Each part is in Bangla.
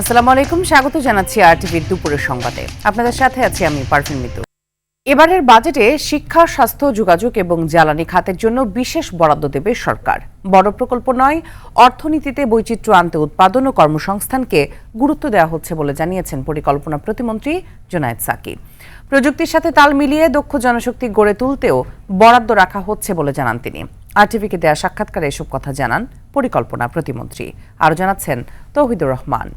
আসসালামু আলাইকুম, স্বাগত জানাচ্ছি আরটিভির দুপুরের সংবাদে। আপনাদের সাথে আছি আমি পারভিন মিতু। এবারের বাজেটে শিক্ষা, স্বাস্থ্য, যোগাযোগ এবং জ্বালানি খাতের জন্য বিশেষ বরাদ্দ দেবে সরকার। বড় প্রকল্প নয়, অর্থনীতিতে বৈচিত্র্য আনতে উৎপাদন ও কর্মসংস্থানকে গুরুত্ব দেওয়া হচ্ছে বলে জানিয়েছেন পরিকল্পনা প্রতিমন্ত্রী জোনায়েদ সাকি। প্রযুক্তির সাথে তাল মিলিয়ে দক্ষ জনশক্তি গড়ে তুলতেও বরাদ্দ রাখা হচ্ছে বলে জানান তিনি। আরটিভিকে দেয়া সাক্ষাৎকারে এসব কথা জানান পরিকল্পনা প্রতিমন্ত্রী। আরও জানাচ্ছেন তৌহিদুর রহমান।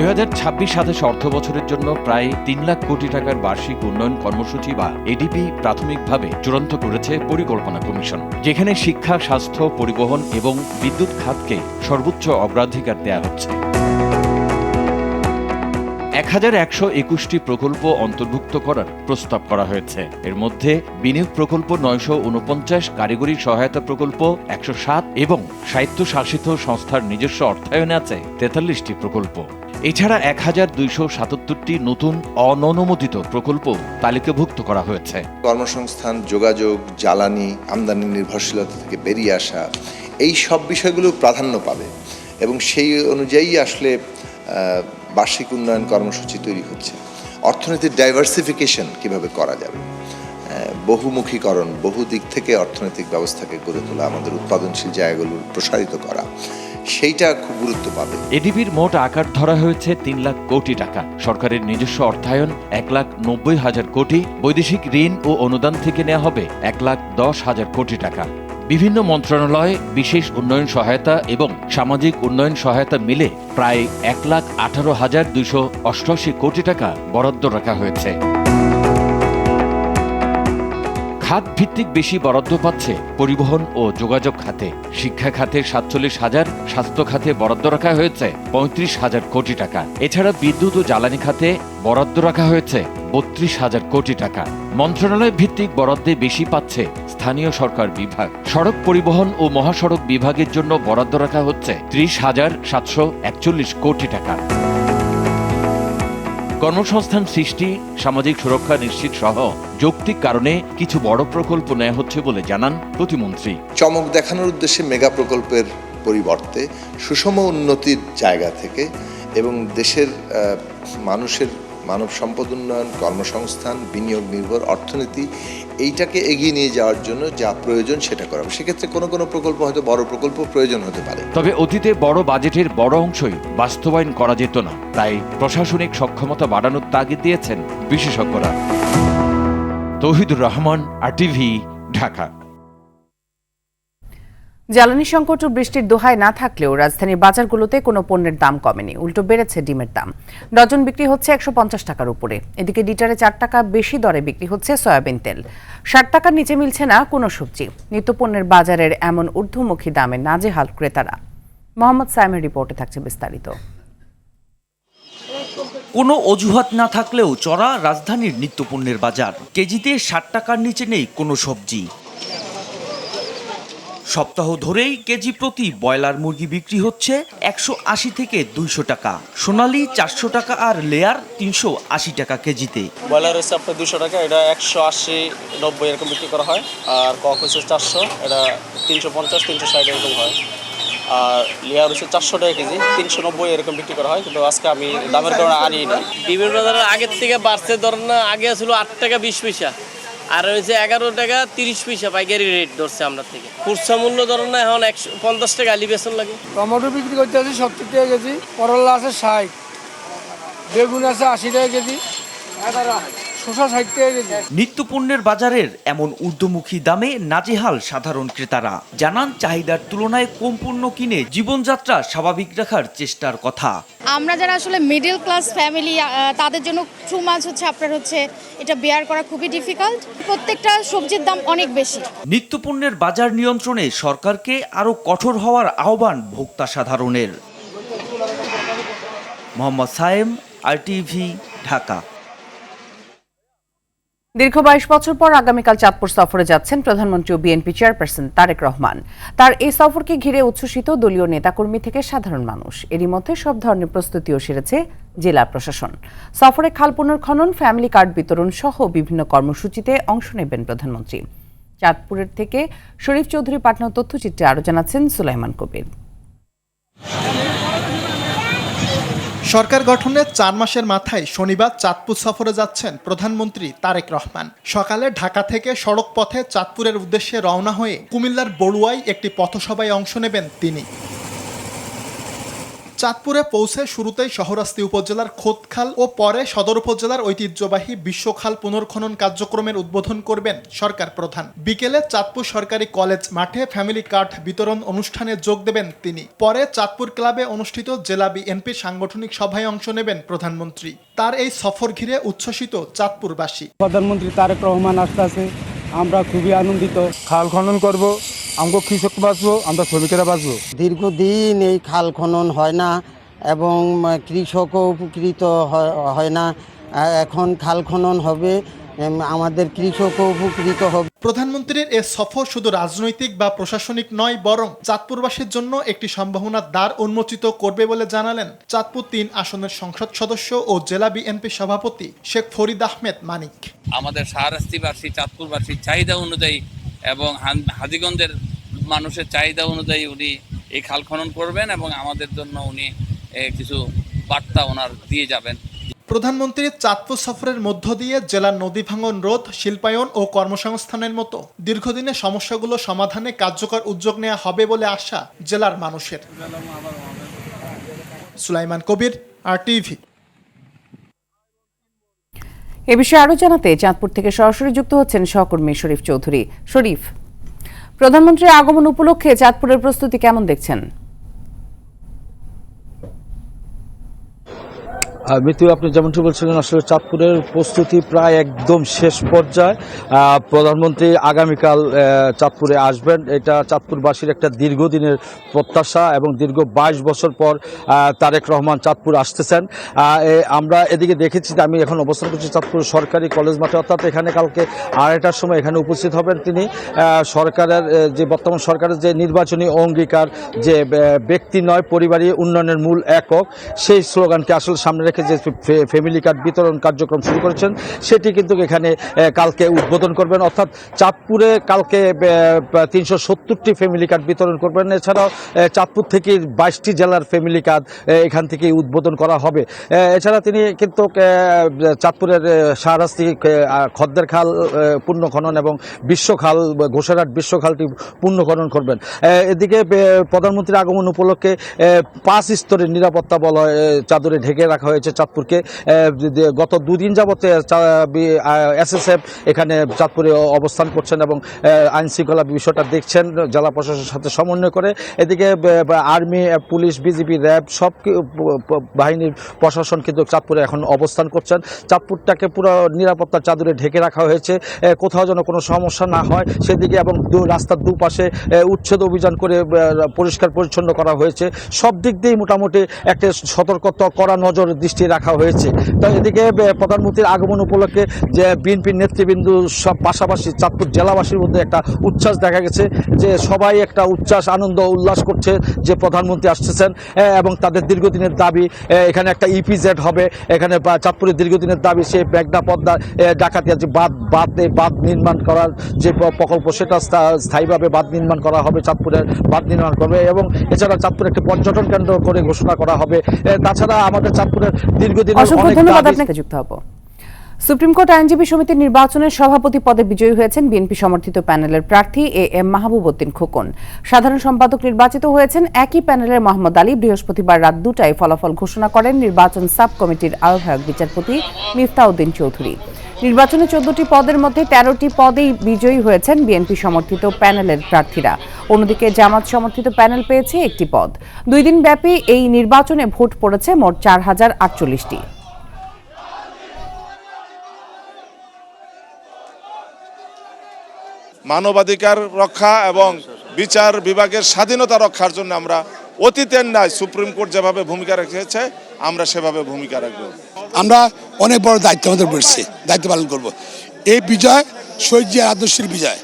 2026-27 অর্থ বছরের জন্য প্রায় 3 লাখ কোটি টাকার বার্ষিক উন্নয়ন কর্মসূচি বা এডিপি প্রাথমিকভাবে চূড়ান্ত করেছে পরিকল্পনা কমিশন, যেখানে শিক্ষা, স্বাস্থ্য, পরিবহন এবং বিদ্যুৎ খাতকে সর্বোচ্চ অগ্রাধিকার দেওয়া হচ্ছে। 1121টি প্রকল্প অন্তর্ভুক্ত করার প্রস্তাব করা হয়েছে। এর মধ্যে বিনিয়োগ প্রকল্প 949, কারিগরি সহায়তা প্রকল্প 107 এবং স্বায়ত্তশাসিত সংস্থার নিজস্ব অর্থায়নে আছে 43টি প্রকল্প। এছাড়া 1277টি নতুন অননুমোদিত প্রকল্প তালিকাভুক্ত করা হয়েছে। কর্মসংস্থান, যোগাযোগ, জ্বালানি, আমদানি নির্ভরশীলতা থেকে বেরিয়ে আসা, এই সব বিষয়গুলো প্রাধান্য পাবে এবং সেই অনুযায়ী আসলে বার্ষিক উন্নয়ন কর্মসূচি তৈরি হচ্ছে। অর্থনীতির ডাইভার্সিফিকেশন কিভাবে করা যাবে, বহুমুখীকরণ, বহু দিক থেকে অর্থনৈতিক ব্যবস্থাকে গড়ে তোলা, আমাদের উৎপাদনশীল জায়গাগুলো প্রসারিত করা, সেইটা খুব গুরুত্ব পাবে। এডিবির মোট আকার ধরা হয়েছে 3 লাখ কোটি টাকা। সরকারের নিজস্ব অর্থায়ন 1,90,000 কোটি, বৈদেশিক ঋণ ও অনুদান থেকে নেওয়া হবে 1,10,000 কোটি টাকা। বিভিন্ন মন্ত্রণালয়, বিশেষ উন্নয়ন সহায়তা এবং সামাজিক উন্নয়ন সহায়তা মিলে প্রায় 1,18,288 কোটি টাকা বরাদ্দ রাখা হয়েছে। খাত ভিত্তিক বেশি বরাদ্দ পাচ্ছে পরিবহন ও যোগাযোগ খাতে। শিক্ষা খাতে 47,000, স্বাস্থ্য খাতে বরাদ্দ রাখা হয়েছে 35,000 কোটি টাকা। এছাড়া বিদ্যুৎ ও জ্বালানি খাতে বরাদ্দ রাখা হয়েছে 32,000 কোটি টাকা। মন্ত্রণালয় ভিত্তিক বরাদ্দে বেশি পাচ্ছে স্থানীয় সরকার বিভাগ। সড়ক পরিবহন ও মহাসড়ক বিভাগের জন্য বরাদ্দ রাখা হচ্ছে 30,741 কোটি টাকা। কর্মসংস্থান সৃষ্টি, সামাজিক সুরক্ষা নিশ্চিত সহ যৌক্তিক কারণে কিছু বড় প্রকল্প নেওয়া হচ্ছে বলে জানান প্রতিমন্ত্রী। চমক দেখানোর উদ্দেশ্যে মেগা প্রকল্পের পরিবর্তে সুষম উন্নতির জায়গা থেকে এবং দেশের মানুষের মানব সম্পদ উন্নয়ন, কর্মসংস্থান, বিনিয়োগ নির্ভর অর্থনীতি, এইটাকে এগিয়ে নিয়ে যাওয়ার জন্য যা প্রয়োজন সেটা করা। সেক্ষেত্রে কোনো কোনো প্রকল্প হয়তো বড় প্রকল্প প্রয়োজন হতে পারে। তবে অতীতে বড় বাজেটের বড় অংশই বাস্তবায়ন করা যেত না, তাই প্রশাসনিক সক্ষমতা বাড়ানোর তাগিদ দিয়েছেন বিশেষজ্ঞরা। তৌহিদুর রহমান, আরটিভি, ঢাকা। জ্বালানি সংকট ও বৃষ্টির দোহায় না থাকলেও রাজধানীর বাজারগুলোতে কোনো পণ্যের দাম কমেনি, উল্টো বেড়েছে ডিমের দাম। ডজন বিক্রি হচ্ছে 150 টাকার উপরে। এদিকে লিটারে 4 টাকা বেশি দরে বিক্রি হচ্ছে সয়াবিন তেল। 60 টাকার নিচে মিলছে না কোনো সবজি। নিত্যপণ্যের বাজারের এমন ঊর্ধ্বমুখী দামে নাজেহাল ক্রেতারা। মোহাম্মদ সাইমের রিপোর্টে থাকছে বিস্তারিত। কোনো অজুহাত না থাকলেও চড়া রাজধানীর নিত্যপণ্যের বাজার। কেজিতে 60 টাকার নিচে নেই কোনো সবজি। সপ্তাহ ধরেই কেজি প্রতি ব্রয়লার মুরগি বিক্রি হচ্ছে 180 থেকে 200 টাকা, সোনালী 400 টাকা আর লেয়ার 380 টাকা কেজিতে। ব্রয়লার হচ্ছে আপনার 200 টাকা, এটা 180-90 এরকম বিক্রি করা হয়। আর কক হচ্ছে 400, এটা 350-360 এরকম হয়। আর লেয়ার হচ্ছে 400 টাকা কেজি, 390 এরকম বিক্রি করা হয়। কিন্তু আজকে আমি দামের কারণে আনি না। বিভিন্ন বাজারে আগের থেকে বাড়ছে, ধরেন না আগে ছিল 8 টাকা 20 পয়সা, আর হয়েছে 11 টাকা 30 পয়সা পাইকারি রেট ধরছে আমরা থেকে। খুচরা মূল্য ধরেন না এখন 150 টাকা আলি বেতন লাগে। টমেটো বিক্রি করতে আছে 70 টাকা কেজি, করলা আছে 60, বেগুন আছে 80 টাকা কেজি, শসা 60 টাকা কেজি। নিত্যপণ্যের বাজারের এমন ঊর্ধ্বমুখী দামে নাজেহাল সাধারণ ক্রেতারা। জানান চাহিদার তুলনায় কম পণ্য কিনে জীবনযাত্রা স্বাভাবিক রাখার চেষ্টার কথা। আমরা যারা আসলে মিডল ক্লাস ফ্যামিলি, তাদের জন্য টু মাছ আপনার এটা বেয়ার করা খুবই ডিফিকাল্ট। প্রত্যেকটা সবজির দাম অনেক বেশি। নিত্যপণ্যের বাজার নিয়ন্ত্রণে সরকারকে আরও কঠোর হওয়ার আহ্বান ভোক্তা সাধারণের। মোহাম্মদ সায়েম, আরটিভি, ঢাকা। দীর্ঘ 22 বছর পর আগামীকাল চাঁদপুর সফরে যাচ্ছেন প্রধানমন্ত্রী ও বিএনপি চেয়ারপারসন তারেক রহমান। তার এই সফরকে ঘিরে উচ্ছ্বসিত দলীয় নেতাকর্মী থেকে সাধারণ মানুষ। এরই মধ্যে সব ধরনের প্রস্তুতিও সেরেছে জেলা প্রশাসন। সফরে খাল পুনর্খনন, ফ্যামিলি কার্ড বিতরণ সহ বিভিন্ন কর্মসূচিতে অংশ নেবেন প্রধানমন্ত্রী। চাঁদপুরের থেকে শরীফ চৌধুরী পাঠানো তথ্যচিত্রে আরও জানাচ্ছেন সুলাইমান কবির। সরকার গঠনের 4 মাসের মাথায় শনিবার চাঁদপুর সফরে যাচ্ছেন প্রধানমন্ত্রী তারেক রহমান। সকালে ঢাকা থেকে সড়ক পথে চাঁদপুরের উদ্দেশ্যে রওনা হয়ে কুমিল্লার বড়ুয়ায় একটি পথসভায় অংশ নেবেন তিনি। চাঁদপুরে পৌঁছে শুরুতেই শহরাস্তি উপজেলার খোদখাল ও পরে সদর উপজেলার ঐতিহ্যবাহী বিশ্বখাল পুনর্খনন কার্যক্রমের উদ্বোধন করবেন সরকার প্রধান। বিকেলে চাঁদপুর সরকারি কলেজ মাঠে ফ্যামিলি কার্ড বিতরণ অনুষ্ঠানে যোগ দেবেন তিনি। পরে চাঁদপুর ক্লাবে অনুষ্ঠিত জেলা বিএনপি সাংগঠনিক সভায় অংশ নেবেন প্রধানমন্ত্রী। তার এই সফর ঘিরে উচ্ছ্বসিত চাঁদপুরবাসী। প্রধানমন্ত্রী তারেক রহমান আসতেছে, আমরা খুবই আনন্দিত। খাল খনন করব, আমরা কৃষক বাঁচবো, আমরা শ্রমিকেরা বাঁচবো। দীর্ঘদিন এই খাল খনন হয় না এবং কৃষকও উপকৃত হয় না। এখন খাল খনন হবে, আমাদের কৃষকও উপকৃত হবে। প্রধানমন্ত্রীর এ সফর শুধু রাজনৈতিক বা প্রশাসনিক নয়, বরং চাঁদপুরবাসীর জন্য একটি সম্ভাবনার দ্বার উন্মোচিত করবে বলে জানালেন চাঁদপুর 3 আসনের সংসদ সদস্য ও জেলা বিএনপি সভাপতি শেখ ফরিদ আহমেদ মানিক। আমাদের শাহরাস্তিবাসী, চাঁদপুরবাসীর চাহিদা অনুযায়ী এবং হাজীগঞ্জের মানুষের চাহিদা অনুযায়ী উনি এই খাল খনন করবেন এবং আমাদের জন্য উনি কিছু বার্তা ওনার দিয়ে যাবেন। প্রধানমন্ত্রীর চাঁদপুর সফরের মধ্য দিয়ে জেলার নদী ভাঙন রোধ, শিল্পায়ন ও কর্মসংস্থানের মতো দীর্ঘদিনের সমস্যাগুলো সমাধানে কার্যকর উদ্যোগ নেওয়া হবে বলে আশা জেলার মানুষের। সুলাইমান কবির, RTV। এ বিষয়ে আরও জানাতে চাঁদপুর থেকে সরাসরি যুক্ত হচ্ছেন সহকর্মী শরীফ চৌধুরী। শরীফ, প্রধানমন্ত্রীর আগমন উপলক্ষে চাঁদপুরের প্রস্তুতি কেমন দেখছেন? মৃত্যু, আপনি যেমনটি বলছিলেন, আসলে চাঁদপুরের প্রস্তুতি প্রায় একদম শেষ পর্যায়ে। প্রধানমন্ত্রী আগামীকাল চাঁদপুরে আসবেন, এটা চাঁদপুরবাসীর একটা দীর্ঘদিনের প্রত্যাশা এবং দীর্ঘ 22 বছর পর তারেক রহমান চাঁদপুর আসতেছেন। আমরা এদিকে দেখেছি, আমি এখন অবস্থান করছি চাঁদপুর সরকারি কলেজ মাঠে, অর্থাৎ এখানে কালকে 2:30টার সময় এখানে উপস্থিত হবেন তিনি। সরকারের যে বর্তমান সরকারের যে নির্বাচনী অঙ্গীকার, যে ব্যক্তি নয় পরিবারই উন্নয়নের মূল একক, সেই স্লোগানকে আসলে সামনে রেখে যে ফ্যামিলি কার্ড বিতরণ কার্যক্রম শুরু করেছেন, সেটি কিন্তু এখানে কালকে উদ্বোধন করবেন। অর্থাৎ চাঁদপুরে কালকে 370টি ফ্যামিলি কার্ড বিতরণ করবেন। এছাড়াও চাঁদপুর থেকে 22টি জেলার ফ্যামিলি কার্ড এখান থেকে উদ্বোধন করা হবে। এছাড়া তিনি কিন্তু চাঁদপুরের শাহরাস্তি খদ্দের খাল পূর্ণ খনন এবং বিশ্বখাল, ঘোষারহাট বিশ্বখালটি পূর্ণ খনন করবেন। এদিকে প্রধানমন্ত্রীর আগমন উপলক্ষে 5 স্তরের নিরাপত্তা বলয় চাদরে ঢেকে রাখা হয়েছে চাঁদপুরকে। গত 2 দিন যাবত SSF এখানে চাঁদপুরে অবস্থান করছেন এবং আইন শৃঙ্খলা বিষয়টা দেখছেন জেলা প্রশাসনের সাথে সমন্বয় করে। এদিকে আর্মি, পুলিশ, বিজিবি, র্যাব সব বাহিনীর প্রশাসন কিন্তু চাঁদপুরে এখন অবস্থান করছেন। চাঁদপুরটাকে পুরো নিরাপত্তার চাদরে ঢেকে রাখা হয়েছে, কোথাও যেন কোনো সমস্যা না হয় সেদিকে, এবং রাস্তার দুপাশে উচ্ছেদ অভিযান করে পরিষ্কার পরিচ্ছন্ন করা হয়েছে। সব দিক দিয়েই মোটামুটি একটা সতর্কতা করা নজর দৃষ্টি রাখা হয়েছে। তো এদিকে প্রধানমন্ত্রীর আগমন উপলক্ষে যে বিএনপির নেতৃবৃন্দ সব পাশাপাশি চাঁদপুর জেলাবাসীর মধ্যে একটা উচ্ছ্বাস দেখা গেছে, যে সবাই একটা উচ্ছ্বাস, আনন্দ, উল্লাস করছে যে প্রধানমন্ত্রী আসতেছেন এবং তাদের দীর্ঘদিনের দাবি এখানে একটা ইপিজেড হবে। এখানে চাঁদপুরের দীর্ঘদিনের দাবি সেই মেঘনা পদ্মা ডাকাতিয়া যে বাঁধ নির্মাণ করার যে প্রকল্প, সেটা স্থায়ীভাবে বাঁধ নির্মাণ করা হবে, চাঁদপুরের বাঁধ নির্মাণ করবে এবং এছাড়া চাঁদপুর একটি পর্যটন কেন্দ্র করে ঘোষণা করা হবে। তাছাড়া আমাদের চাঁদপুরের দীর্ঘদিনের অসংখ্য ধন্যবাদ আপনাকে। যুক্ত হব। সুপ্রিম কোর্ট আইনজীবী সমিতির নির্বাচনের সভাপতি পদে বিজয়ী হয়েছেন বিএনপি সমর্থিত প্যানেলের প্রার্থী AM মাহবুব উদ্দিন খোকন। সাধারণ সম্পাদক নির্বাচিত হয়েছেন একই প্যানেলের মোহাম্মদ আলী। বৃহস্পতিবার রাত 2টায় ফলাফল ঘোষণা করেন নির্বাচন সাব কমিটির আহ্বায়ক বিচারপতি মিফতাউদ্দিন চৌধুরী। নির্বাচনে 14টি পদের মধ্যে 13টি পদেই বিজয়ী হয়েছেন বিএনপি সমর্থিত প্যানেলের প্রার্থীরা। অন্যদিকে জামাত সমর্থিত প্যানেল পেয়েছে 1টি পদ। 2 দিন ব্যাপী এই নির্বাচনে ভোট পড়েছে মোট 4048টি। মানবাধিকার রক্ষা এবং বিচার বিভাগের স্বাধীনতা রক্ষার জন্য আমরা অতীতের ন্যায় সুপ্রিম কোর্ট যেভাবে ভূমিকা রেখেছে আমরা সেভাবে ভূমিকা রাখব। আমরা অনেক বড় দায়িত্ব আমাদের পড়ছে, দায়িত্ব পালন করব। এই বিজয় শহীদ জিয়ার আদর্শের বিজয়,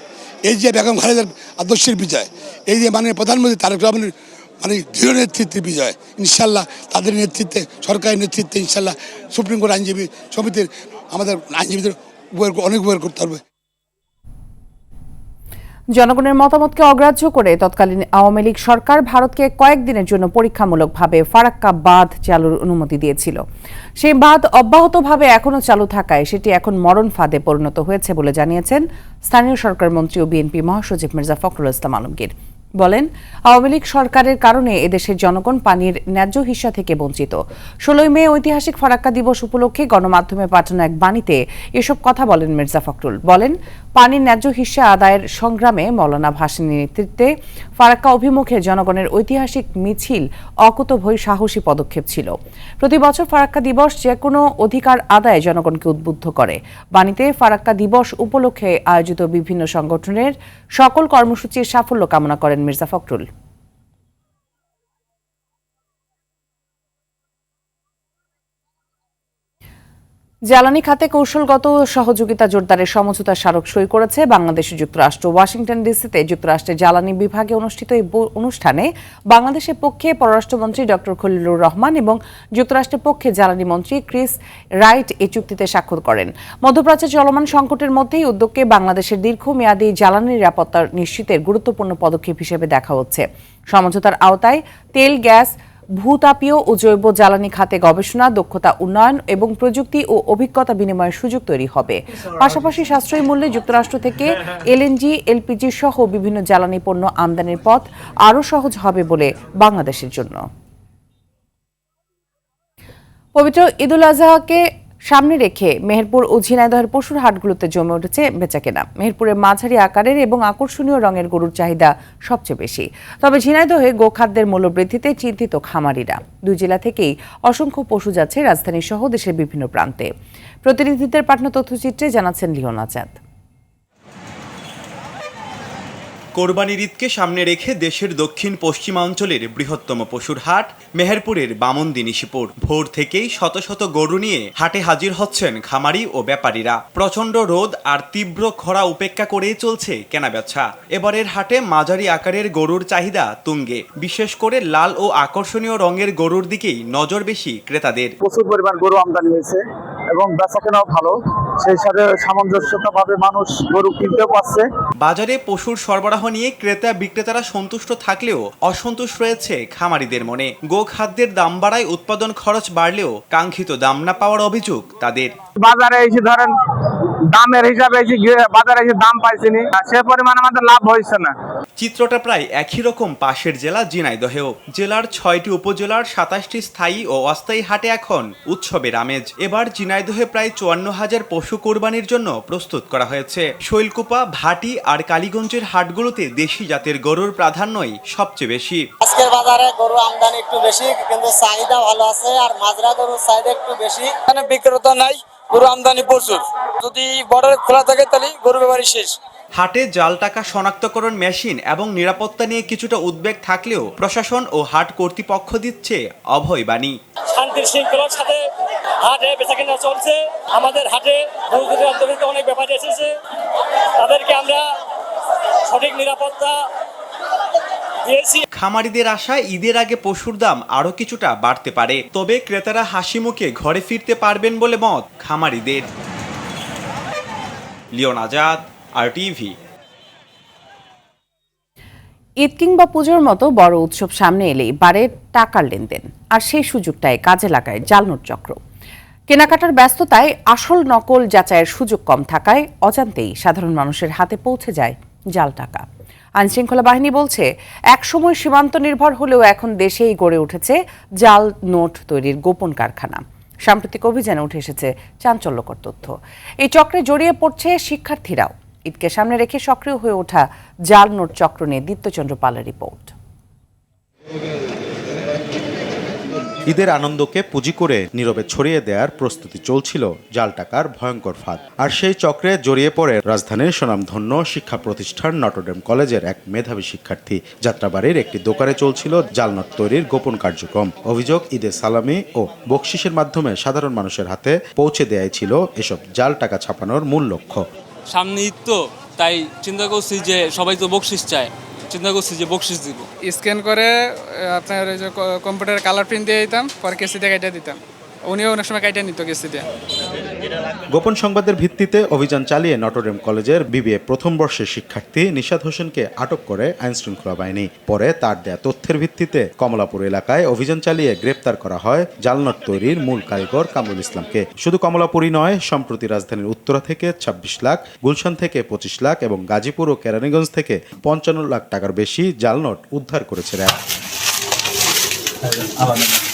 এই যে বেগম খালেদার আদর্শের বিজয়, এই যে মাননীয় প্রধানমন্ত্রী তারেক রহমানের দৃঢ় নেতৃত্বের বিজয়। ইনশাল্লাহ তাদের নেতৃত্বে, সরকারের নেতৃত্বে ইনশাল্লাহ সুপ্রিম কোর্ট আইনজীবী সমিতির আমাদের আইনজীবীদের অনেক উপকার করতে হবে। জনগণের মতামতকে অগ্রাহ্য করে তৎকালীন আওয়ামী লীগ সরকার ভারতকে কয়েকদিনের জন্য পরীক্ষামূলকভাবে ফারাক্কা বাঁধ চালুর অনুমতি দিয়েছিল। সেই বাঁধ অব্যাহতভাবে এখনও চালু থাকায় সেটি এখন মরণ ফাঁদে পরিণত হয়েছে বলে জানিয়েছেন স্থানীয় সরকার মন্ত্রী ও বিএনপি মহাসচিব মির্জা ফখরুল ইসলাম আলমগীর। বলেন, আওয়ামী লীগ সরকারের কারণে এদেশের জনগণ পানির ন্যায্য হিস্সা থেকে বঞ্চিত। 16 মে ঐতিহাসিক ফারাক্কা দিবস উপলক্ষে গণমাধ্যমে পাঠানো এক বাণীতে এসব কথা বলেন মির্জা ফখরুল। বলেন, পানির ন্যায্য হিস্সা আদায়ের সংগ্রামে মৌলানা ভাসানীর নেতৃত্বে ফারাক্কা অভিমুখে জনগণের ঐতিহাসিক মিছিল অকুতোভয় সাহসী পদক্ষেপ ছিল। প্রতি বছর ফারাক্কা দিবস যে কোনো অধিকার আদায়ে জনগণকে উদ্বুদ্ধ করে। বাণীতে ফারাক্কা দিবস উপলক্ষে আয়োজিত বিভিন্ন সংগঠনের সকল কর্মসূচির সাফল্য কামনা করেন মির্জা ফখরুল। জ্বালানি খাতে কৌশলগত সহযোগিতা জোরদারের সমঝোতা স্মারক সই করেছে বাংলাদেশ ও যুক্তরাষ্ট্র। ওয়াশিংটন ডিসিতে যুক্তরাষ্ট্রের জ্বালানি বিভাগে অনুষ্ঠিত এই অনুষ্ঠানে বাংলাদেশের পক্ষে পররাষ্ট্রমন্ত্রী ডক্টর খলিলুর রহমান এবং যুক্তরাষ্ট্রের পক্ষে জ্বালানি মন্ত্রী ক্রিস রাইট এই চুক্তিতে স্বাক্ষর করেন। মধ্যপ্রাচ্যে চলমান সংকটের মধ্যেই উদ্যোগকে বাংলাদেশের দীর্ঘমেয়াদী জ্বালানি নিরাপত্তা নিশ্চিতের গুরুত্বপূর্ণ পদক্ষেপ হিসেবে দেখা হচ্ছে। সমঝোতার আওতায় তেল, গ্যাস, ভূতাপীয় ও জৈব জ্বালানি খাতে গবেষণা, দক্ষতা উন্নয়ন এবং প্রযুক্তি ও অভিজ্ঞতা বিনিময়ের সুযোগ তৈরি হবে। পাশাপাশি সাশ্রয়ী মূল্যে যুক্তরাষ্ট্র থেকে এলএনজি, এলপিজি সহ বিভিন্ন জ্বালানি পণ্য আমদানির পথ আরও সহজ হবে বলে বাংলাদেশের জন্য। পবিত্র ঈদুল আজহাকে সামনে রেখে মেহেরপুর ও ঝিনাইদহের পশুর হাটগুলোতে জমে উঠেছে বেচাকেনা। মেহেরপুরে মাঝারি আকারের এবং আকর্ষণীয় রঙের গরুর চাহিদা সবচেয়ে বেশি। তবে ঝিনাইদহে গোখাদ্যের মূল্য বৃদ্ধিতে চিন্তিত খামারিরা। দুই জেলা থেকেই অসংখ্য পশু যাচ্ছে রাজধানী সহ দেশের বিভিন্ন প্রান্তে। প্রতিনিধিদের পাঠানো তথ্যচিত্রে জানাচ্ছেন লিওন আজাদ। কোরবানির ঈদকে সামনে রেখে দেশের দক্ষিণ পশ্চিমাঞ্চলের বৃহত্তম পশুর হাট মেহেরপুরের বামন্দি নিশিপুর। ভোর থেকেই শত শত গরু নিয়ে হাটে হাজির হচ্ছেন খামারি ও ব্যাপারীরা। প্রচণ্ড রোদ আর তীব্র খরা উপেক্ষা করেই চলছে কেনাবেচা। এবারের হাটে মাঝারি আকারের গরুর চাহিদা তুঙ্গে। বিশেষ করে লাল ও আকর্ষণীয় রঙের গরুর দিকেই নজর বেশি ক্রেতাদের। প্রচুর পরিমাণ গরু আমদানি হয়েছে এবং বেচাকেনাও ভালো, সেই সাথে সামঞ্জস্যতাভাবে মানুষ গরু কিনতেও পারছে। বাজারে পশুর সরবরাহ নিয়ে ক্রেতা বিক্রেতারা সন্তুষ্ট থাকলেও অসন্তোষ রয়েছে খামারিদের মনে। গোখাদ্যের দাম বাড়ায় উৎপাদন খরচ বাড়লেও কাঙ্ক্ষিত দাম না পাওয়ার অভিযোগ তাদের। বাজারে এসে ধরেন দামের হিসাবে বাজারে এসে দাম পাইছি না, সে পরিমাণ আমাদের লাভ হয়েছে না। চিত্রটা প্রায় একই রকম পাশের জেলা ঝিনাইদহেও। জেলার 6টি উপজেলার 27টি স্থায়ী ও অস্থায়ী হাটে এখন উৎসবের আমেজ। এবার ঝিনাইদহে প্রায় 54,000 পশু কোরবানির জন্য প্রস্তুত করা হয়েছে। শৈলকুপা, ভাটি আর কালীগঞ্জের হাটগুলোতে দেশি জাতের গরুর প্রাধান্যই সবচেয়ে বেশি। আজকের বাজারে গরু আমদানি একটু বেশি, কিন্তু চাহিদা ভালো আছে আর মাজরা গরুর চাহিদা একটু বেশি। এখানে বিক্রেতা নাই, গরু আমদানি প্রচুর। যদি বর্ডার খোলা থাকে তাহলে গরু ব্যাপারই শেষ। হাটে জাল টাকা শনাক্তকরণ মেশিন এবং নিরাপত্তা নিয়ে কিছুটা উদ্বেগ থাকলেও প্রশাসন ও হাট কর্তৃপক্ষ দিচ্ছে অভয় বাণী। শান্তির শৃঙ্খলার সাথে হাটে বেচাকেনা চলছে। আমাদের হাটে অনেক ব্যাপারী এসেছে, তাদেরকে আমরা সঠিক নিরাপত্তা দিয়েছি। খামারিদের আশায় ঈদের আগে পশুর দাম আরো কিছুটা বাড়তে পারে, তবে ক্রেতারা হাসি মুখে ঘরে ফিরতে পারবেন বলে মত খামারিদের। Leone Azad, RTV। ঈদ কিংবা পুজোর মতো বড় উৎসব সামনে এলেই বাড়ে টাকার লেনদেন, আর সেই সুযোগটাই কাজে লাগায় জাল নোট চক্র। কেনাকাটার ব্যস্ততায় আসল নকল যাচাইয়ের সুযোগ কম থাকায় অজান্তেই সাধারণ মানুষের হাতে পৌঁছে যায় জাল টাকা। আইনশৃঙ্খলা বাহিনী বলছে, একসময় সীমান্ত নির্ভর হলেও এখন দেশেই গড়ে উঠেছে জাল নোট তৈরির গোপন কারখানা। সাম্প্রতিক অভিযানে উঠে এসেছে চাঞ্চল্যকর তথ্য। এই চক্রে জড়িয়ে পড়ছে শিক্ষার্থীরাও। ঈদকে সামনে রেখে সক্রিয় হয়ে ওঠা জাল নোট চক্র নিয়ে দীপ্তচন্দ্র পালের রিপোর্ট। ঈদের আনন্দকে পুঁজি করে নীরবে ছড়িয়ে দেওয়ার প্রস্তুতি চলছিল জাল টাকার ভয়ঙ্কর ফাঁদ। আর সেই চক্রে জড়িয়ে পড়ে রাজধানীর সুনামধন্য শিক্ষা প্রতিষ্ঠান নটরডেম কলেজের এক মেধাবী শিক্ষার্থী। যাত্রাবাড়ির একটি দোকানে চলছিল জাল নোট তৈরির গোপন কার্যক্রম। অভিযোগ, ঈদের সালামি ও বকশিসের মাধ্যমে সাধারণ মানুষের হাতে পৌঁছে দেয়াই ছিল এসব জাল টাকা ছাপানোর মূল লক্ষ্য। সামনে ঈদ তো, তাই চিন্তা করছি যে সবাই তো বকশিস চায়, চিন্তা করছি যে বকশিস দিব। স্ক্যান করে আপনার ওই যে কম্পিউটারে কালার প্রিন্ট দিয়ে দিতাম, পরে কেসি দিয়ে কাইটা দিতাম। উনিও অনেক সময় কাইটা নিত কেসি দিয়ে। গোপন সংবাদের ভিত্তিতে অভিযান চালিয়ে নটরডেম কলেজের বিবিএ প্রথম বর্ষের শিক্ষার্থী নিশাদ হোসেনকে আটক করে আইনশৃঙ্খলা বাহিনী। পরে তার দেয়া তথ্যের ভিত্তিতে কমলাপুর এলাকায় অভিযান চালিয়ে গ্রেপ্তার করা হয় জালনোট তৈরির মূল কারিগর কামরুল ইসলামকে। শুধু কমলাপুরই নয়, সম্প্রতি রাজধানীর উত্তরা থেকে 26 লাখ, গুলশান থেকে 25 লাখ এবং গাজীপুর ও কেরানীগঞ্জ থেকে 55 লাখ টাকার বেশি জালনোট উদ্ধার করেছে র্যাব।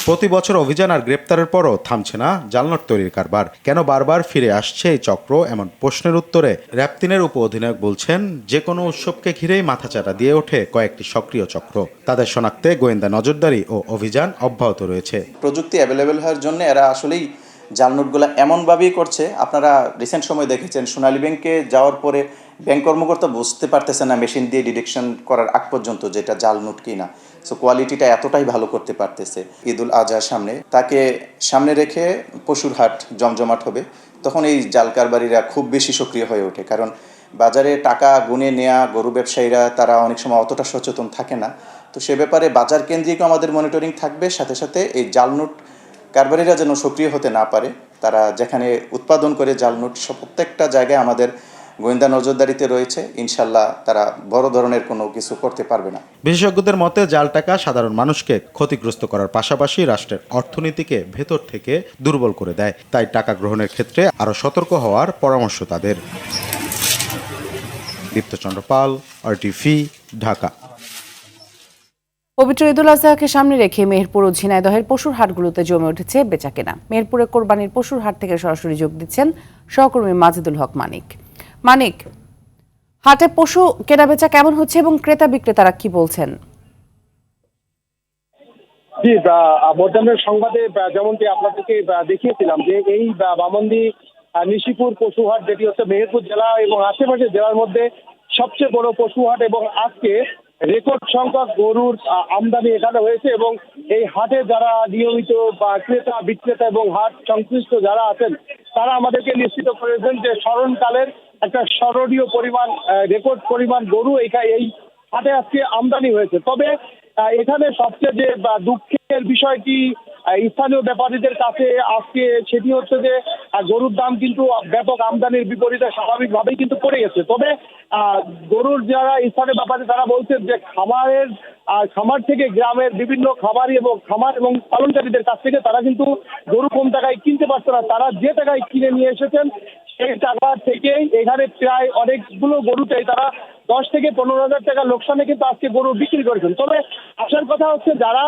প্রতি বছর অভিযান আর গ্রেপ্তারের পরও থামছে না জালনোট তৈরির কারবার। কেন বারবার ফিরে আসছে এই চক্র, এমন প্রশ্নের উত্তরে র্যাব 3-এর উপ অধিনায়ক বলছেন, যে কোনো উৎসবকে ঘিরেই মাথাচাড়া দিয়ে ওঠে কয়েকটি সক্রিয় চক্র। তাদের শনাক্তে গোয়েন্দা নজরদারি ও অভিযান অব্যাহত রয়েছে। প্রযুক্তি অ্যাভেলেবেল হওয়ার জন্য এরা আসলেই জাল নোটগুলো এমনভাবেই করছে। আপনারা রিসেন্ট সময় দেখেছেন সোনালী ব্যাংকে যাওয়ার পরে ব্যাংক কর্মকর্তা বুঝতে পারতেছে না মেশিন দিয়ে ডিটেকশন করার আগ পর্যন্ত যেটা জাল নোট কিনা। সো কোয়ালিটিটা এতটাই ভালো করতে পারতেছে। ঈদুল আজহার সামনে তাকে সামনে রেখে পশুর হাট জমজমাট হবে, তখন এই জাল কারবারিরা খুব বেশি সক্রিয় হয়ে ওঠে। কারণ বাজারে টাকা গুনে নেওয়া গরু ব্যবসায়ীরা তারা অনেক সময় অতটা সচেতন থাকে না। তো সে ব্যাপারে বাজার কেন্দ্রিক আমাদের মনিটরিং থাকবে, সাথে সাথে এই জাল নোট কারবারিরা যেন সক্রিয় হতে না পারে। তারা যেখানে উৎপাদন করে জাল নোট প্রত্যেকটা জায়গায় আমাদের গোয়েন্দা নজরদারিতে রয়েছে। ইনশাল্লাহ তারা বড় ধরনের কোনো কিছু করতে পারবে না। বিশেষজ্ঞদের মতে জাল টাকা সাধারণ মানুষকে ক্ষতিগ্রস্ত করার পাশাপাশি রাষ্ট্রের অর্থনীতিকে ভেতর থেকে দুর্বল করে দেয়। তাই টাকা গ্রহণের ক্ষেত্রে আরও সতর্ক হওয়ার পরামর্শ তাদের। দীপ্তচন্দ্র পাল, RTV, ঢাকা। পবিত্র ঈদুল আজহাকে সামনে রেখে মেহেরপুর ও ঝিনাইদহের পশুর হাটগুলোতে জমে উঠেছে বেচাকেনা। মেহেরপুরে কোরবানির পশুর হাট থেকে সরাসরি যোগ দিচ্ছেন সহকর্মী মাজেদুল হক মানিক। হাটে পশু কেনাবেচা কেমন হচ্ছে এবং ক্রেতা বিক্রেতারা কি বলছেন? জি, মধ্যাহ্নের সংবাদে যেমনটি আপনাদেরকে দেখিয়েছিলাম যে এই বামন্দি নিশিপুর পশু হাট, যেটি হচ্ছে মেহেরপুর জেলা এবং আশেপাশের জেলার মধ্যে সবচেয়ে বড় পশু হাট, এবং আজকে রেকর্ড সংখ্যক গরুর আমদানি এখানে হয়েছে। এবং এই হাটে যারা নিয়মিত ক্রেতা বিক্রেতা এবং হাট সংশ্লিষ্ট যারা আছেন তারা আমাদেরকে নিশ্চিত করেছেন যে স্মরণকালের একটা স্মরণীয় পরিমাণ, রেকর্ড পরিমাণ গরু এই হাটে আজকে আমদানি হয়েছে। তবে এখানে সবচেয়ে যে দুঃখের বিষয়টি স্থানীয় ব্যাপারীদের কাছে আজকে, সেটি হচ্ছে যে গরুর দাম কিন্তু ব্যাপক আমদানির বিপরীতে স্বাভাবিকভাবেই কিন্তু পড়ে গেছে। তবে গরুর যারা স্থানীয় ব্যাপারী তারা বলছেন যে খামার থেকে গ্রামের বিভিন্ন খামার এবং পালনকারীদের কাছ থেকে তারা কিন্তু গরু কম টাকায় কিনতে পারছে না। তারা যে টাকায় কিনে নিয়ে এসেছেন সেই টাকা থেকেই এখানে প্রায় অনেকগুলো গরুতেই তারা 10 থেকে 15,000 টাকা লোকসানে কিন্তু আজকে গরু বিক্রি করেছেন। তবে আসার কথা হচ্ছে যারা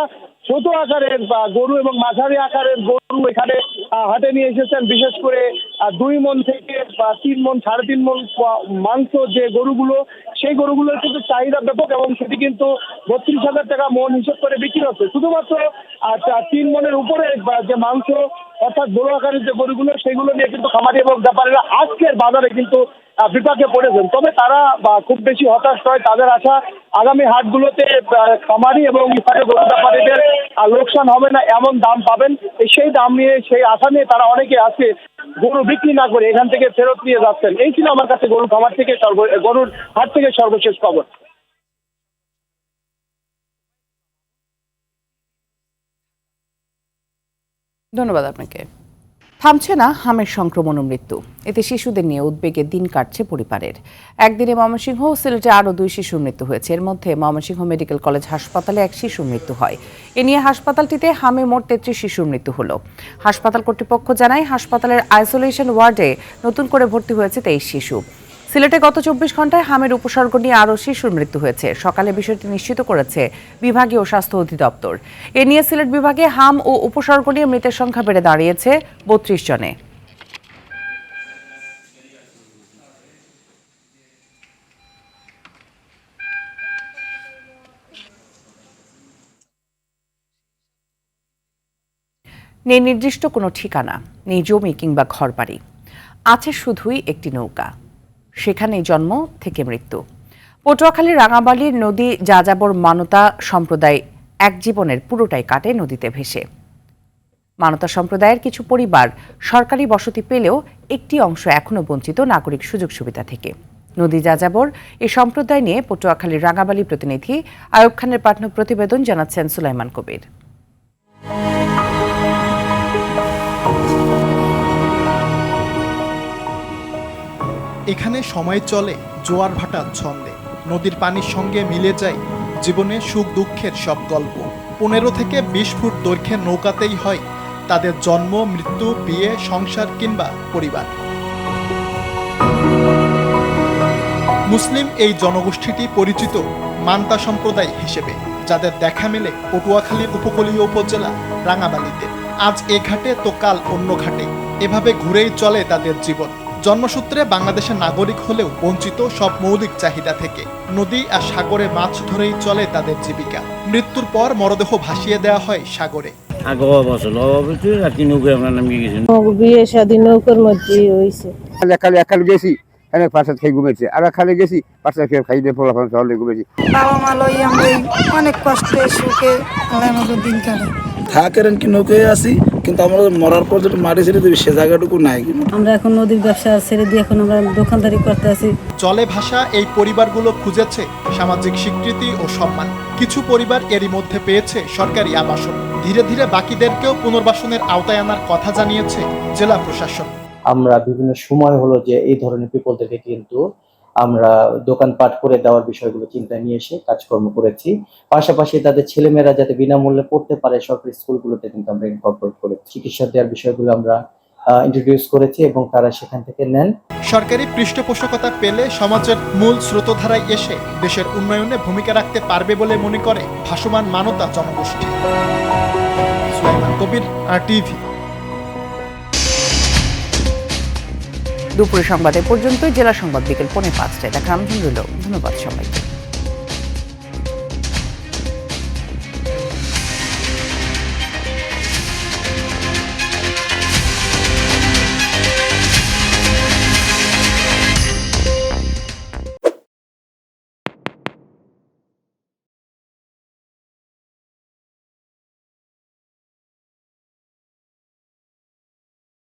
ছোট আকারের গরু এবং মাঝারি আকারের গরু এখানে হাটে নিয়ে এসেছেন, বিশেষ করে 2 মণ থেকে 3 মণ 3.5 মণ মাংস যে গরুগুলো, সেই গরুগুলোর কিন্তু চাহিদা ব্যাপক এবং সেটি কিন্তু 32,000 টাকা মণ হিসেব করে বিক্রি হচ্ছে। শুধুমাত্র 3 মণের উপরে যে মাংস অর্থাৎ বড় আকারের যে গরুগুলো, সেগুলো নিয়ে কিন্তু খামারি এবং ব্যাপারীরা আজকের বাজারে কিন্তু বিপাকে পড়েছেন। তবে তারা খুব বেশি হতাশ নয়। তাদের আশা আগামী হাটগুলোতে খামারি এবং স্থানীয় গরু ব্যাপারীদের লোকসান হবে না, এমন দাম পাবেন। সেই দাম নিয়ে, সেই আশা নিয়ে তারা অনেকে আজকে গরু বিক্রি না করে এখান থেকে ফেরত নিয়ে যাচ্ছেন। এই ছিল আমার কাছে গরুর হাট থেকে সর্বশেষ খবর। ধন্যবাদ আপনাকে। থামছে না হামের সংক্রমণ ও মৃত্যু। এতে শিশুদের নিয়ে উদ্বেগের দিন কাটছে পরিবারের। একদিনে ময়মনসিংহ ও সিলেটে আরও 2 শিশুর মৃত্যু হয়েছে। এর মধ্যে ময়মনসিংহ মেডিকেল কলেজ হাসপাতালে 1 শিশুর মৃত্যু হয়। এ নিয়ে হাসপাতালটিতে হামে মোট 33 শিশুর মৃত্যু হলো। হাসপাতাল কর্তৃপক্ষ জানায় হাসপাতালের আইসোলেশন ওয়ার্ডে নতুন করে ভর্তি হয়েছে 23 শিশু। সিলেটে গত 24 ঘন্টায় হামের উপসর্গ নিয়ে আরও শিশুর মৃত্যু হয়েছে। সকালে বিষয়টি নিশ্চিত করেছে বিভাগীয় স্বাস্থ্য অধিদপ্তর। এ নিয়ে সিলেট বিভাগে হাম ও উপসর্গ নিয়ে মৃতের সংখ্যা বেড়ে দাঁড়িয়েছে 32 জনে। নেই নির্দিষ্ট কোনো ঠিকানা, নেই জমি কিংবা ঘরবাড়ি, আছে শুধুই একটি নৌকা। সেখানেই জন্ম থেকে মৃত্যু। পটুয়াখালীর রাঙাবালির নদী যাযাবর মানতা সম্প্রদায় এক জীবনের পুরোটাই কাটে নদীতে ভেসে। মানতা সম্প্রদায়ের কিছু পরিবার সরকারি বসতি পেলেও একটি অংশ এখনও বঞ্চিত নাগরিক সুযোগ সুবিধা থেকে। নদী যাযাবর এ সম্প্রদায় নিয়ে পটুয়াখালীর রাঙাবালি প্রতিনিধি আয়ুব খানের পাঠানো প্রতিবেদন জানাচ্ছেন সুলাইমান কবির। এখানে সময় চলে জোয়ার ভাটার ছন্দে, নদীর পানির সঙ্গে মিলে যায় জীবনে সুখ দুঃখের সব গল্প। 15 থেকে 20 ফুট দৈর্ঘ্যের নৌকাতেই হয় তাদের জন্ম, মৃত্যু, বিয়ে, সংসার কিংবা পরিবার। মুসলিম এই জনগোষ্ঠীটি পরিচিত মান্তা সম্প্রদায় হিসেবে, যাদের দেখা মেলে পটুয়াখালীর উপকূলীয় উপজেলা রাঙাবালিতে। আজ এ ঘাটে তো কাল অন্য ঘাটে, এভাবে ঘুরেই চলে তাদের জীবন। জন্মসূত্রে বাংলাদেশের নাগরিক হলেও বঞ্চিত সব মৌলিক চাহিদা থেকে। নদী আর সাগরে মাছ ধরেই চলে তাদের জীবিকা। মৃত্যুর পর মরদেহ ভাসিয়ে দেওয়া হয় সাগরে। বিয়ে শাদী নৌকার মধ্যে হয়েছে। গেছি পাশে খাই ঘুমেছি, আর খালে গেছি পাশে খাই দিয়ে ফলাফল চলে ঘুমেছি। বাবা মা লই আমরা অনেক কষ্টে সুখে আমাদের দিন কাটে। থাকেন কি নৌকায় আসি, কিন্তু আমরা মরার পর যেটা মাটি ছেড়ে দেবে সে জায়গাটুকু নাই। আমরা এখন নদীর ব্যবসা ছেড়ে দিয়ে এখন আমরা দোকানদারি করতে আছি। জলে ভাসা এই পরিবারগুলো খুঁজেছে সামাজিক স্বীকৃতি ও সম্মান। কিছু পরিবার এরই মধ্যে পেয়েছে সরকারি আবাসন। ধীরে ধীরে বাকিদেরকেও পুনর্বাসনের আওতায় আনার কথা জানিয়েছে জেলা প্রশাসন। আমরা বিভিন্ন সময় হলো যে এই ধরনের পিপলদেরকে কিন্তু আমরা দোকানপাট করে দেওয়ার বিষয়গুলো চিন্তায় নিয়ে এসে কাজকর্ম করেছি। পাশাপাশি তাদের ছেলেমেয়েরা যাতে বিনামূল্যে পড়তে পারে সরকারি স্কুলগুলোতে কিন্তু আমরা ইনকর্পোরেট করেছি। চিকিৎসা দেওয়ার বিষয়গুলো আমরা ইন্ট্রোডিউস করেছি এবং তারা সেখান থেকে নেন। সরকারি পৃষ্ঠপোষকতা পেলে সমাজের মূল স্রোতধারায় এসে দেশের উন্নয়নে ভূমিকা রাখতে পারবে বলে মনে করে ভাসমান মানতা জনগোষ্ঠী। সুলাইমান কবির, RTV। দুপুরের সংবাদে পর্যন্ত। জেলা সংবাদ বিকেল 4:45টায়। দেখা আমন্ত্রণ রইল। ধন্যবাদ সবাইকে।